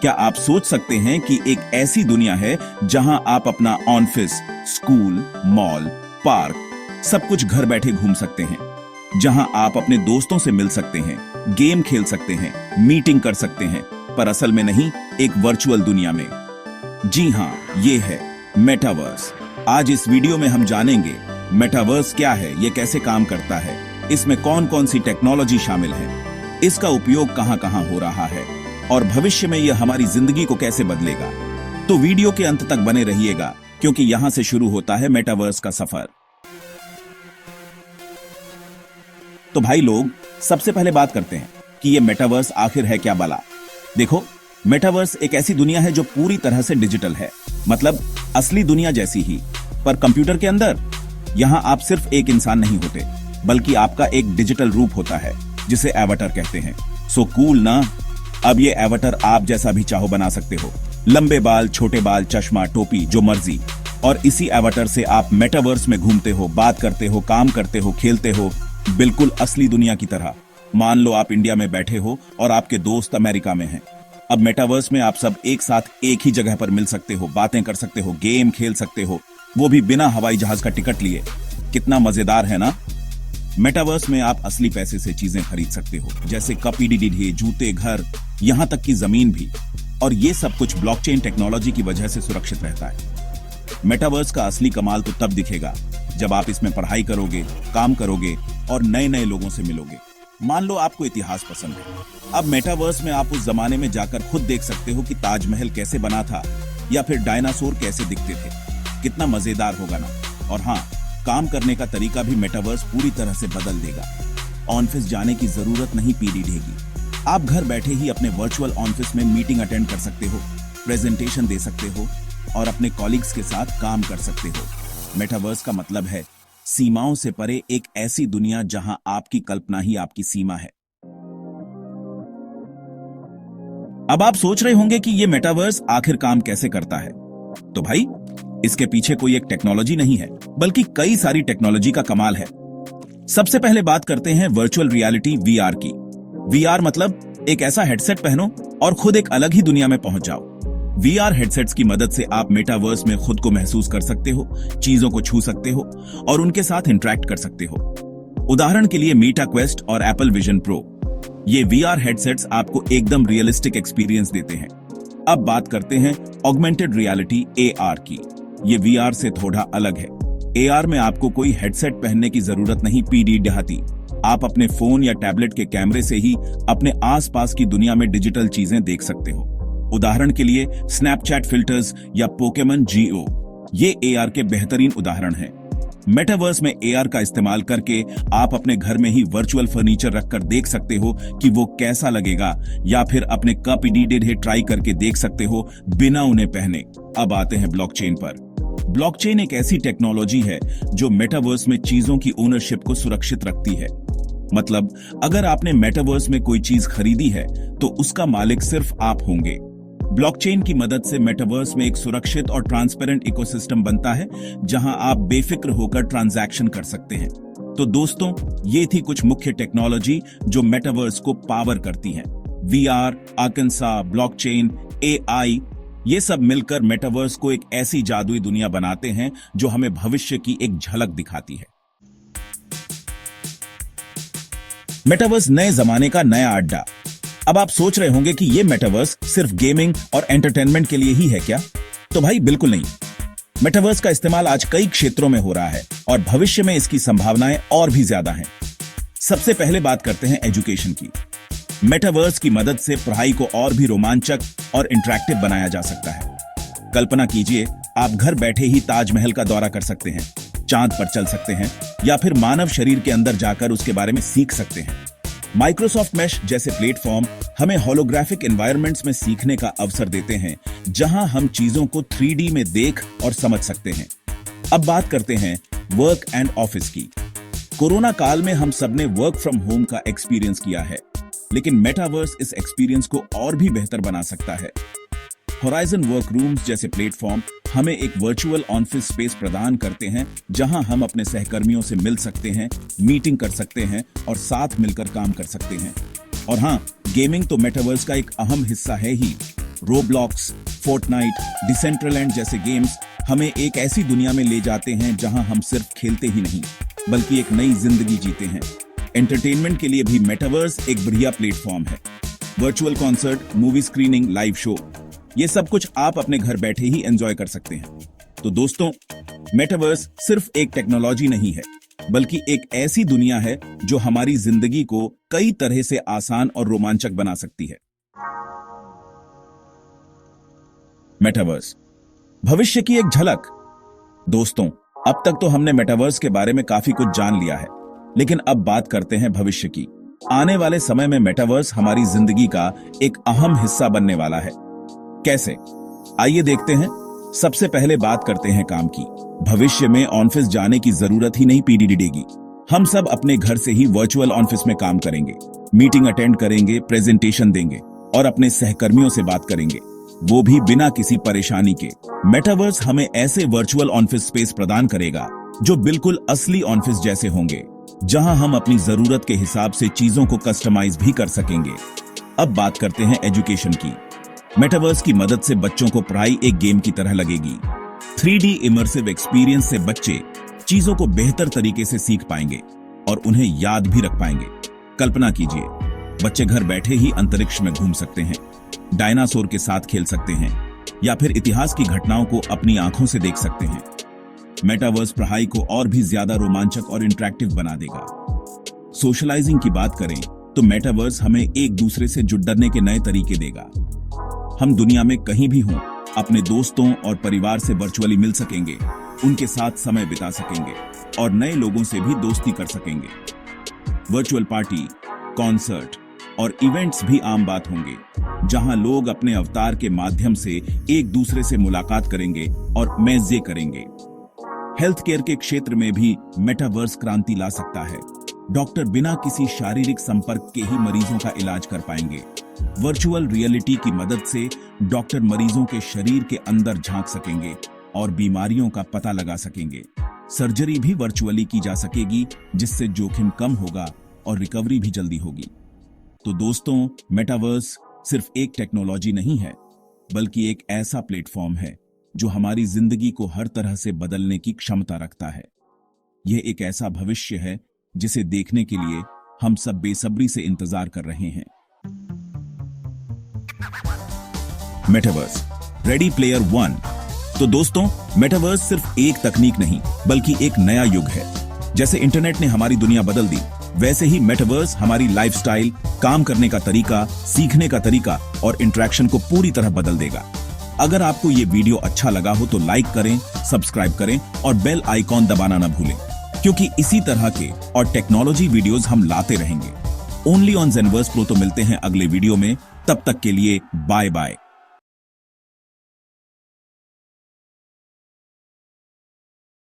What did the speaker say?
क्या आप सोच सकते हैं कि एक ऐसी दुनिया है जहां आप अपना ऑफिस, स्कूल, मॉल, पार्क सब कुछ घर बैठे घूम सकते हैं, जहां आप अपने दोस्तों से मिल सकते हैं, गेम खेल सकते हैं, मीटिंग कर सकते हैं, पर असल में नहीं, एक वर्चुअल दुनिया में। जी हां, ये है मेटावर्स। आज इस वीडियो में हम जानेंगे मेटावर्स क्या है, ये कैसे काम करता है, इसमें कौन कौन सी टेक्नोलॉजी शामिल है, इसका उपयोग कहां कहां हो रहा है और भविष्य में यह हमारी जिंदगी को कैसे बदलेगा। तो वीडियो के अंत तक बने रहिएगा, क्योंकि यहां से शुरू होता है मेटावर्स का सफर। तो भाई लोग, सबसे पहले बात करते हैं कि यह मेटावर्स आखिर है क्या भला। देखो, मेटावर्स एक ऐसी दुनिया है जो पूरी तरह से डिजिटल है, मतलब असली दुनिया जैसी ही, पर कंप्यूटर के अंदर। यहां आप सिर्फ एक इंसान नहीं होते, बल्कि आपका एक डिजिटल रूप होता है जिसे एवटर कहते हैं। सो कूल ना। अब ये एवटर आप जैसा भी चाहो बना सकते हो, लंबे बाल, छोटे बाल, चश्मा, टोपी, जो मर्जी। और इसी एवटर से आप मेटावर्स में घूमते हो, बात करते हो, काम करते हो, खेलते हो, बिल्कुल असली दुनिया की तरह। मान लो आप इंडिया में बैठे हो और आपके दोस्त अमेरिका में हैं। अब मेटावर्स में आप सब एक साथ एक ही जगह पर मिल सकते हो, बातें कर सकते हो, गेम खेल सकते हो, वो भी बिना हवाई जहाज का टिकट लिए। कितना मजेदार है ना। मेटावर्स में आप असली पैसे से चीजें खरीद सकते हो, जैसे कपड़े, जूते, घर, यहां तक कि जमीन भी। और ये सब कुछ ब्लॉकचेन टेक्नोलॉजी की वजह से सुरक्षित रहता है। मेटावर्स का असली कमाल तो तब दिखेगा जब आप इसमें पढ़ाई करोगे, काम करोगे और नए नए लोगों से मिलोगे। मान लो आपको इतिहास पसंद है, अब मेटावर्स में आप उस जमाने में जाकर खुद देख सकते हो कि ताजमहल कैसे बना था या फिर डायनासोर कैसे दिखते थे। कितना मजेदार होगा ना। और हाँ, काम करने का तरीका भी मेटावर्स पूरी तरह से बदल देगा। ऑफिस जाने की जरूरत नहीं पीढ़ी ढेगी। आप घर बैठे ही अपने वर्चुअल ऑफिस में मीटिंग अटेंड कर सकते हो, प्रेजेंटेशन दे सकते हो और अपने कॉलीग्स के साथ काम कर सकते हो। मेटावर्स का मतलब है सीमाओं से परे एक ऐसी दुनिया जहां आपकी कल्पना ही आपकी सीमा है। अब आप सोच रहे होंगे कि यह मेटावर्स आखिर काम कैसे करता है। तो भाई, इसके पीछे कोई एक टेक्नोलॉजी नहीं है, बल्कि कई सारी टेक्नोलॉजी का कमाल है। सबसे पहले बात करते हैं वर्चुअल रियलिटी वीआर की। वीआर मतलब एक ऐसा हेडसेट पहनो और खुद एक अलग ही दुनिया में पहुंच जाओ। वीआर हेडसेट्स की मदद से आप मेटावर्स में खुद को महसूस कर सकते हो, चीजों को छू सकते हो और उनके साथ इंटरैक्ट कर सकते हो। उदाहरण के लिए मेटा क्वेस्ट और एप्पल विजन प्रो, ये वीआर हेडसेट्स आपको एकदम रियलिस्टिक एक्सपीरियंस देते हैं। अब बात करते हैं ऑगमेंटेड रियलिटी एआर की। ये वीआर से थोड़ा अलग है। एआर में आपको कोई हेडसेट पहनने की जरूरत नहीं पीढ़ी देहाती। आप अपने फोन या टैबलेट के कैमरे से ही अपने आसपास की दुनिया में डिजिटल चीजें देख सकते हो। उदाहरण के लिए स्नैपचैट फिल्टर्स या पोकेमन जीओ, ये एआर के बेहतरीन उदाहरण हैं। मेटावर्स में एआर का इस्तेमाल करके आप अपने घर में ही वर्चुअल फर्नीचर रखकर देख सकते हो कि वो कैसा लगेगा, या फिर अपने कप ट्राई करके देख सकते हो बिना उन्हें पहने। अब आते हैं ब्लॉकचेन पर। ब्लॉकचेन एक ऐसी टेक्नोलॉजी है जो मेटावर्स में चीजों की ओनरशिप को सुरक्षित रखती है। मतलब, अगर आपने मेटावर्स में कोई चीज खरीदी है तो उसका मालिक सिर्फ आप होंगे। ब्लॉकचेन की मदद से मेटावर्स में एक सुरक्षित और ट्रांसपेरेंट इकोसिस्टम बनता है जहां आप बेफिक्र होकर ट्रांजैक्शन कर सकते हैं। तो दोस्तों, ये थी कुछ मुख्य टेक्नोलॉजी जो मेटावर्स को पावर करती हैं। वीआर, आर्कान्सा, ब्लॉकचेन, एआई, ये सब मिलकर मेटावर्स को एक ऐसी जादुई दुनिया बनाते हैं जो हमें भविष्य की एक झलक दिखाती है। मेटावर्स नए जमाने का नया अड्डा। अब आप सोच रहे होंगे कि ये मेटावर्स सिर्फ गेमिंग और एंटरटेनमेंट के लिए ही है क्या? तो भाई बिल्कुल नहीं। मेटावर्स का इस्तेमाल आज कई क्षेत्रों में हो रहा है और भविष्य में इसकी संभावनाएं और भी ज्यादा हैं। सबसे पहले बात करते हैं एजुकेशन की। मेटावर्स की मदद से पढ़ाई को और भी रोमांचक और इंटरैक्टिव बनाया जा सकता है। कल्पना कीजिए, आप घर बैठे ही ताजमहल का दौरा कर सकते हैं, चांद पर चल सकते हैं या फिर मानव शरीर के अंदर जाकर उसके बारे में सीख सकते हैं। माइक्रोसॉफ्ट मेश जैसे प्लेटफॉर्म हमें होलोग्राफिक एनवायरनमेंट्स में सीखने का अवसर देते हैं, जहां हम चीजों को 3D में देख और समझ सकते हैं। अब बात करते हैं वर्क एंड ऑफिस की। कोरोना काल में हम सबने वर्क फ्रॉम होम का एक्सपीरियंस किया है, लेकिन मेटावर्स इस एक्सपीरियंस को और भी बेहतर बना सकता है। होराइजन वर्क रूम्स जैसे प्लेटफॉर्म हमें एक वर्चुअल ऑफिस स्पेस प्रदान करते हैं, जहां हम अपने सहकर्मियों से मिल सकते हैं, मीटिंग कर सकते हैं और साथ मिलकर काम कर सकते हैं। और हाँ, गेमिंग तो मेटावर्स का एक अहम हिस्सा है ही। रोब्लॉक्स, फोर्टनाइट, डिसेंट्रलैंड जैसे गेम्स हमें एक ऐसी दुनिया में ले जाते हैं जहां हम सिर्फ खेलते ही नहीं बल्कि एक नई जिंदगी जीते हैं। एंटरटेनमेंट के लिए भी मेटावर्स एक बढ़िया प्लेटफॉर्म है। Virtual concert, movie screening, live show, ये सब कुछ आप अपने घर बैठे ही एंजॉय कर सकते हैं। तो दोस्तों, मेटावर्स सिर्फ एक टेक्नोलॉजी नहीं है बल्कि एक ऐसी दुनिया है जो हमारी जिंदगी को कई तरह से आसान और रोमांचक बना सकती है। मेटावर्स, भविष्य की एक झलक। दोस्तों, अब तक तो हमने मेटावर्स के बारे में काफी कुछ जान लिया है, लेकिन अब बात करते हैं भविष्य की। आने वाले समय में मेटावर्स हमारी जिंदगी का एक अहम हिस्सा बनने वाला है। कैसे? आइए देखते हैं। सबसे पहले बात करते हैं काम की। भविष्य में ऑफिस जाने की जरूरत ही नहीं पड़ेगी। हम सब अपने घर से ही वर्चुअल ऑफिस में काम करेंगे, मीटिंग अटेंड करेंगे, प्रेजेंटेशन देंगे और अपने सहकर्मियों से बात करेंगे, वो भी बिना किसी परेशानी के। मेटावर्स हमें ऐसे वर्चुअल ऑफिस स्पेस प्रदान करेगा जो बिल्कुल असली ऑफिस जैसे होंगे, जहां हम अपनी जरूरत के हिसाब से चीजों को कस्टमाइज भी कर सकेंगे। अब बात करते हैं एजुकेशन की। मेटावर्स की मदद से बच्चों को पढ़ाई एक गेम की तरह लगेगी। 3D इमर्सिव एक्सपीरियंस से बच्चे चीजों को बेहतर तरीके से सीख पाएंगे और उन्हें याद भी रख पाएंगे। कल्पना कीजिए, बच्चे घर बैठे ही अंतरिक्ष में घूम सकते हैं, डायनासोर के साथ खेल सकते हैं या फिर इतिहास की घटनाओं को अपनी आंखों से देख सकते हैं। मेटावर्स पढ़ाई को और भी ज्यादा रोमांचक और इंटरैक्टिव बना देगा। सोशलाइजिंग की बात करें तो मेटावर्स हमें एक दूसरे से जुड़ने के नए तरीके देगा। हम दुनिया में कहीं भी हों, अपने दोस्तों और परिवार से वर्चुअली मिल सकेंगे, उनके साथ समय बिता सकेंगे और नए लोगों से भी दोस्ती कर सकेंगे। वर्चुअल पार्टी, कॉन्सर्ट और इवेंट्स भी आम बात होंगे, जहां लोग अपने अवतार के माध्यम से एक दूसरे से मुलाकात करेंगे और मजे करेंगे। हेल्थ केयर के क्षेत्र में भी मेटावर्स क्रांति ला सकता है। डॉक्टर बिना किसी शारीरिक संपर्क के ही मरीजों का इलाज कर पाएंगे। वर्चुअल रियलिटी की मदद से डॉक्टर मरीजों के शरीर के अंदर झांक सकेंगे और बीमारियों का पता लगा सकेंगे। सर्जरी भी वर्चुअली की जा सकेगी, जिससे जोखिम कम होगा और रिकवरी भी जल्दी होगी। तो दोस्तों, मेटावर्स सिर्फ एक टेक्नोलॉजी नहीं है बल्कि एक ऐसा प्लेटफॉर्म है जो हमारी जिंदगी को हर तरह से बदलने की क्षमता रखता है। यह एक ऐसा भविष्य है जिसे देखने के लिए हम सब बेसब्री से इंतजार कर रहे हैं। Metaverse, ready player one. तो दोस्तों, मेटावर्स सिर्फ एक तकनीक नहीं बल्कि एक नया युग है। जैसे इंटरनेट ने हमारी दुनिया बदल दी, वैसे ही मेटावर्स हमारी लाइफस्टाइल, काम करने का तरीका, सीखने का तरीका और इंटरेक्शन को पूरी तरह बदल देगा। अगर आपको ये वीडियो अच्छा लगा हो तो लाइक करें, सब्सक्राइब करें और बेल आइकॉन दबाना ना भूलें, क्योंकि इसी तरह के और टेक्नोलॉजी वीडियोस हम लाते रहेंगे। Only on Zenverse pro. तो मिलते हैं अगले वीडियो में, तब तक के लिए बाय बाय।